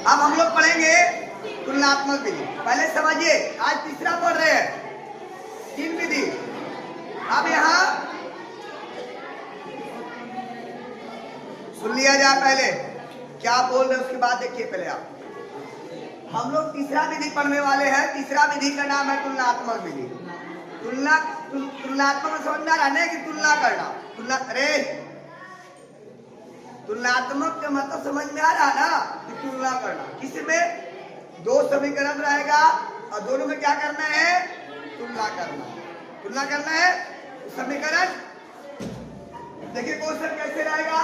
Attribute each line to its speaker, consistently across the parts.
Speaker 1: अब हम लोग पढ़ेंगे तुलनात्मक विधि। पहले समझिए, आज तीसरा पढ़ रहे हैं, 3 विधि। अब यहाँ सुन लिया जाए, पहले क्या बोल रहे उसके बाद देखिए। पहले आप हम लोग तीसरा विधि पढ़ने वाले हैं। तीसरा विधि का नाम है तुलनात्मक विधि। तुलनात्मक समझना रहने की तुलना करना। तुलनात्मक का मतलब समझ में आ रहा ना कि तुलना करना। किसमें 2 समीकरण रहेगा और दोनों में क्या करना है? तुलना करना। तुलना करना है समीकरण। देखिए क्वेश्चन कैसे रहेगा।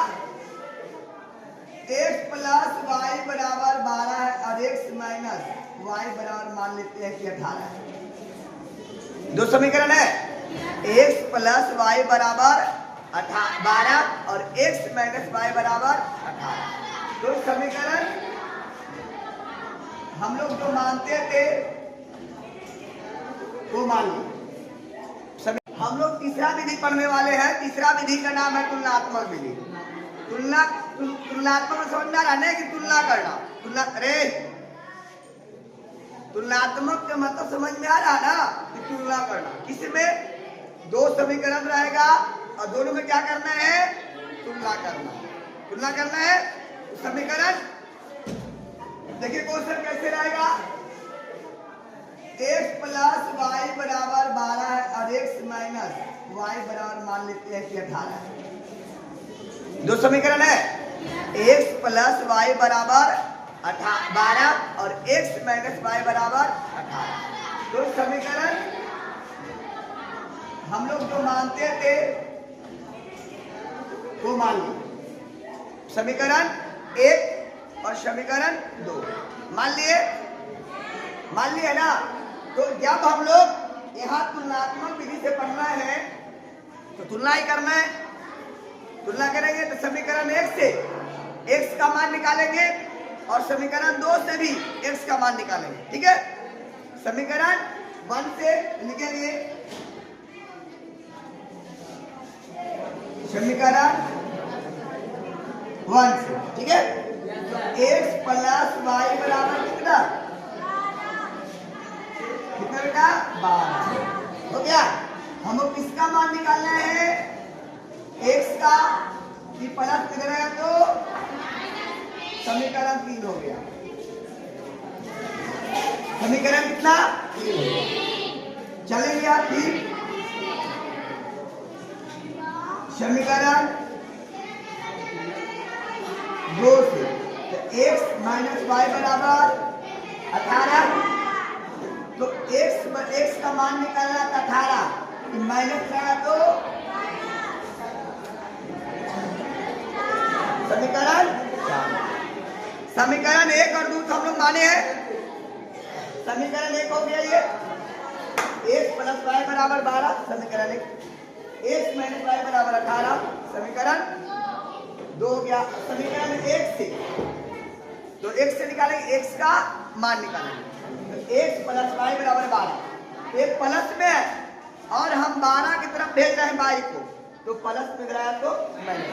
Speaker 1: x प्लस वाई बराबर 12 है और x माइनस वाई बराबर मान लेते हैं कि 18 है। 2 समीकरण है, x प्लस वाई बराबर 12 और x माइनस वाई बराबर 18। तो समीकरण हम लोग जो मानते थे वो मान लो। हम लोग तीसरा विधि पढ़ने वाले हैं। तीसरा विधि का नाम है तुलनात्मक विधि। तुलनात्मक समझना रहने की तुलना करना। तुलनात्मक का मतलब समझ में आ रहा ना कि तुलना करना। किसमें 2 समीकरण रहेगा और दोनों में क्या करना है? तुलना करना। तुलना करना है समीकरण। देखिए क्वेश्चन कैसे रहेगा। x प्लस वाई बराबर 12 है और x माइनस वाई बराबर मान लेते हैं कि 18 है। 2 समीकरण है, x प्लस वाई बराबर 12 और x माइनस वाई बराबर 18। तो समीकरण हम लोग जो मानते थे वो मान लो। समीकरण 1 और समीकरण 2 मान लिए ना। तो जब हम लोग यहाँ तुलनात्मक विधि से पढ़ना है तो तुलना ही करना है। तुलना करेंगे तो समीकरण 1 से x का मान निकालेंगे और समीकरण 2 से भी x का मान निकालेंगे। ठीक है, समीकरण 1 से लिखेंगे समीकरण 1 से। ठीक है, x प्लस वाई बराबर कितना बेटा? 12 हो गया। हमको किसका मान निकालना है? x का। कि प्लस कितना है तो समीकरण 3 हो गया। समीकरण कितना? 3 हो गया। चलेंगे आप फिर समीकरण 2 से। तो x माइनस वाई बराबर 18। तो x का मान निकालना था 18, माइनस करना तो समीकरण 1 और 2 हम लोग माने हैं। समीकरण 1 हो गया ये x प्लस वाई बराबर 12 समीकरण 1, x माइनस वाई बराबर 18 समीकरण 2 हो गया। समीकरण 1 से तो x से निकालेंगे, x का मान निकालेंगे। x प्लस वाई बराबर 12, एक प्लस में है और हम 12 की तरफ भेज रहे हैं y को, तो प्लस में रहा तो माइनस।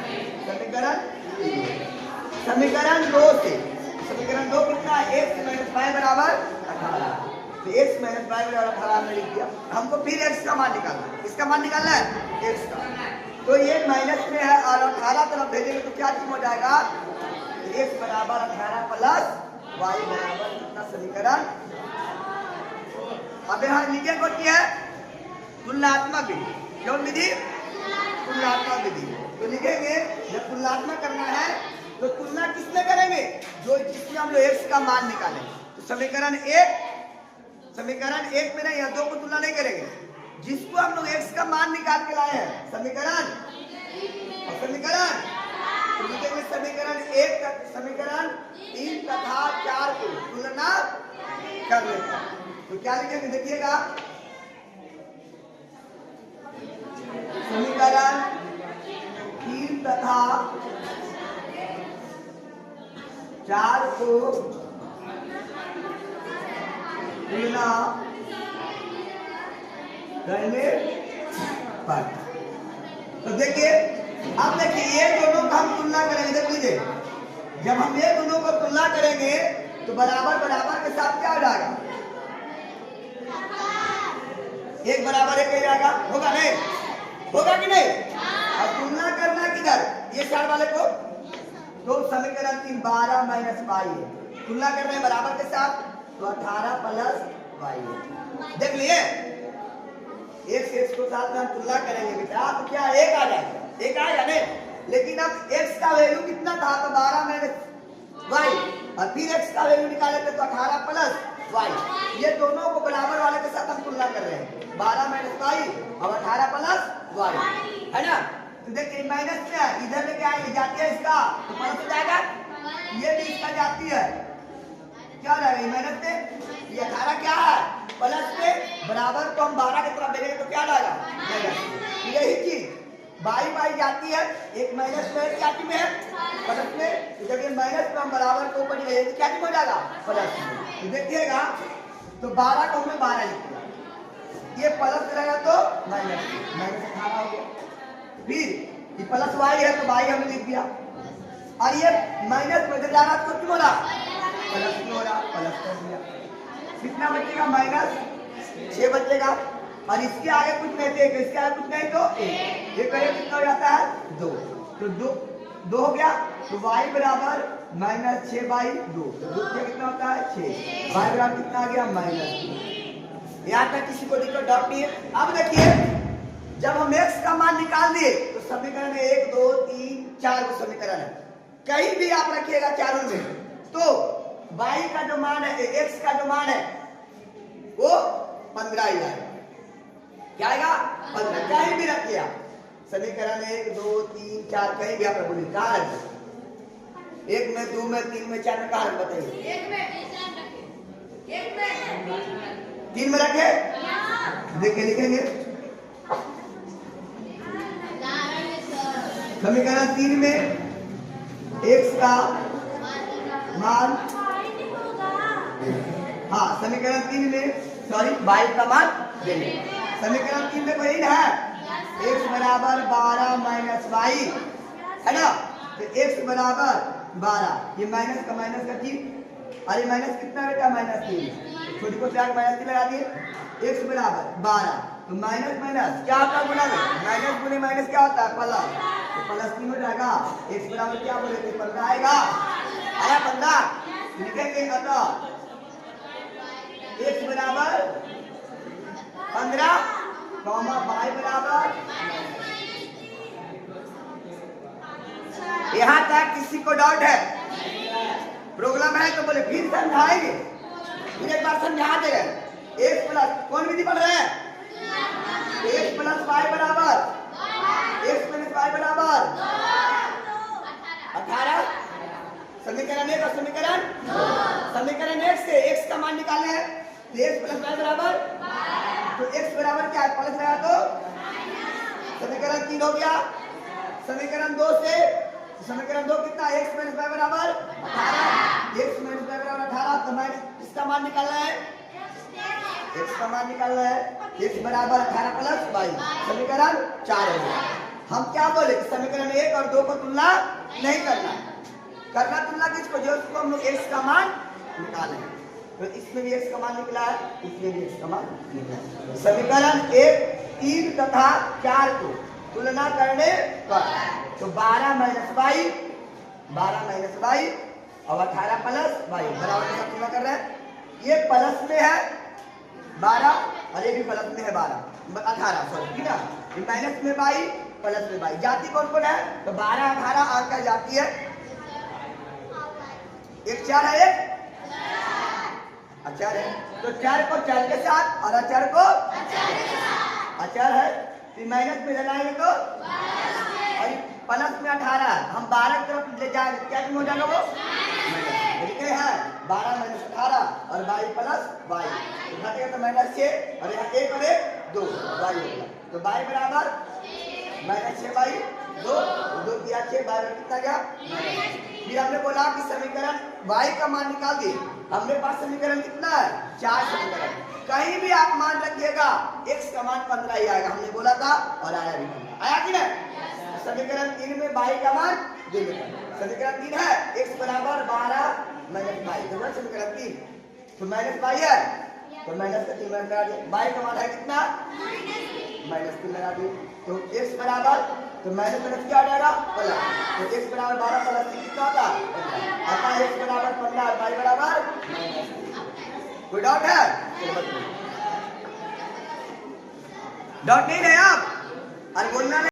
Speaker 1: समीकरण 2 से समीकरण 2 कितना है? x माइनस वाई बराबर 18। तो x माइनस वाई बराबर 18 में लिख दिया। हमको फिर x का मान निकालना है। किसका मान निकालना है? x का। तो ये माइनस में है और 18 तरफ भेजेंगे तो क्या चीज हो जाएगा? x बराबर 18 प्लस वाई बराबर कितना? समीकरण। अब यहाँ लिखे को क्या है? तुलनात्मक विधि। कौन विधि? तुलनात्मक विधि। तो लिखेंगे जब तुलनात्मक करना है तो तुलना किसमें करेंगे? जो जिसमें हम लोग x का मान निकालेंगे। तो समीकरण 1 में नहीं, 2 को तुलना नहीं करेंगे। जिसको हम लोग x का मान निकाल के लाए हैं समीकरण और समीकरण, तो लिखेंगे समीकरण 1 समीकरण 3 तथा 4 को तुलना कर लेते हैं। तो क्या लिखेंगे देखिएगा, समीकरण 3 तथा 4 को तुलना करने पर। तो देखिए, अब देखिए ये दोनों का हम तुलना करेंगे। देख लीजिए, जब हम ये दोनों को तुलना करेंगे तो बराबर बराबर के साथ क्या हो जाएगा? एक बराबर एक हो जाएगा, होगा नहीं? होगा कि नहीं? अब तुलना करना किधर? ये साइड वाले को, तो समीकरण 3 12 माइनस वाई है, तुलना कर रहे हैं बराबर के साथ, तो 18 प्लस वाई है। देख लिए, x को साथ में हम तुलना करेंगे बेटा, तो क्या एक आ जाएगा? एक आएगा नहीं? लेकिन अब x का वैल्यू कितना था? तो 12 माइनस वाई, और फिर x का वैल्यू निकाले थे तो 18 प्लस वाई। ये दोनों को बराबर वाले के साथ हम तुलना कर रहे हैं, 12 माइनस वाई और 18 प्लस वाई, है ना? तो देखिए माइनस में है, इधर लेके आएंगे, जाती है इसका तो प्लस हो जाएगा, ये भी इसका जाती है, क्या हो जाएगा? माइनस में, ये 18 क्या है? प्लस में, बराबर को हम 12 की तरफ देंगे तो क्या लाएगा? माइनस। यही चीज बाई बाई जाती है, एक माइनस में क्या में है? प्लस में, तो जब ये माइनस में हम बराबर को ऊपर ले तो क्या हो जाएगा? प्लस में। तो देखिएगा, तो 12 को हमने 12 लिख दिया, ये प्लस रहेगा तो माइनस, माइनस 18 हो गया। फिर ये प्लस वाई है तो वाई हमने लिख दिया, और ये माइनस में जा रहा तो क्यों हो रहा? प्लस क्यों हो रहा? प्लस कर दिया। कितना बचेगा? माइनस 6 बचेगा, और इसके आगे कुछ नहीं थे, इसके आगे कुछ नहीं तो 1, ये करें कितना हो जाता है? 2, तो 2 हो गया, तो y बराबर माइनस 6 बाई 2, तो 2 से कितना होता है? 6, y बराबर कितना आ गया? माइनस। यहाँ तक किसी को दिक्कत डाउट नहीं है? अब देखिए, जब हम x का मान निकाल दिए तो समीकरण है 1 2 3 4 को समीकरण है, कहीं भी आप रखिएगा चारों में, तो y का जो मान है, x का जो मान है वो 15 ही आएगा। क्या आएगा? 15, कहीं भी रखिए आप, समीकरण 1 2 3 4 कहीं भी आप बोलिए, कहाँ है? 1 में 2 में 3 में 4 में, कहाँ है बताइए? 1 में 3 में रखे, देखिए लिखेंगे समीकरण 3 में x का मान, हाँ समीकरण 3 में सॉरी y का मान देंगे। समीकरण 3 में कोई है x बराबर 12 माइनस वाई, है ना? तो x बराबर 12, ये माइनस का चीज, अरे माइनस कितना बेटा? माइनस 3, छोटी को त्याग माइनस 3 लगा दिए, x बराबर 12, तो माइनस माइनस क्या होता है? गुना में, माइनस गुने माइनस क्या होता है? प्लस, तो प्लस 3 हो जाएगा, x बराबर क्या बोले थे? 15 आएगा, आया 15, लिखेंगे अतः x बराबर 15, y बराबर, यहाँ तक किसी को डाउट है? प्रॉब्लम है तो बोले, फिर समझाएंगे, फिर एक बार समझा देंगे। x प्लस, कौन विधि पढ़ रहे हैं? x प्लस वाई बराबर, x माइनस वाई बराबर 18, समीकरण 1 और समीकरण 1 से x का मान निकालना है, तो x प्लस वाई बराबर, तो x बराबर क्या है? प्लस रहा तो समीकरण 3 हो गया। समीकरण 2 से, समीकरण 2 कितना? x माइनस वाई बराबर 18, x माइनस वाई बराबर 18, तो माइनस इसका मान निकालना है, x का मान निकालना है, x बराबर 18 प्लस वाई, समीकरण 4 हो गया। हम क्या बोले? समीकरण 1 और 2 को तुलना नहीं करना, करना तुलना किसको? जो उसको हम लोग x का मान निकालें, तो इसमें भी x का मान निकला है, इसमें भी x का मान निकला है। समीकरण 1 3 तथा 4 को तुलना करने पर, तो 12 माइनस वाई और 18 प्लस वाई बराबर के साथ तुलना कर रहे हैं। ये प्लस में है 12 और ये भी प्लस में है 18, सॉरी, ठीक है? ये माइनस में वाई, प्लस में वाई, जाति कौन कौन है? तो 12 18 आपका जाती है, एक 4 है, एक अचार है, तो 4 को 4 के साथ और अचार को अचार है, तो माइनस में लगाएंगे तो और प्लस में 18, हम 12 की तरफ ले जाएंगे, क्या हो जाएगा? वो लिखे हैं 12 माइनस 18 और वाई प्लस वाई, घटेगा तो माइनस 6 और यहाँ 1 और 1 2 वाई होगा, तो वाई बराबर माइनस 6 बाई 2, 2 किया 6, वाई कितना गया? फिर हमने बोला कि समीकरण y का मान निकाल दिए, हमने पास समीकरण कितना है? 4 समीकरण, कहीं भी आप मान रखिएगा x का मान 15 ही आएगा, हमने बोला था और आया भी, आया कि नहीं? समीकरण 3 में y का मान, समीकरण 3 है x बराबर 12 माइनस वाई, जरूरत समीकरण की, तो माइनस बाई है तो माइनस का 3 लगा दिया, बाई का मान है कितना -3 लगा दिए, तो x बराबर तो माइनस माइनस क्या आ जाएगा प्लस, तो x बराबर 12 प्लस 3 कितना आता है आता है x बराबर 15 और y बराबर कोई डाउट है डाउट नहीं है आप अरे बोलना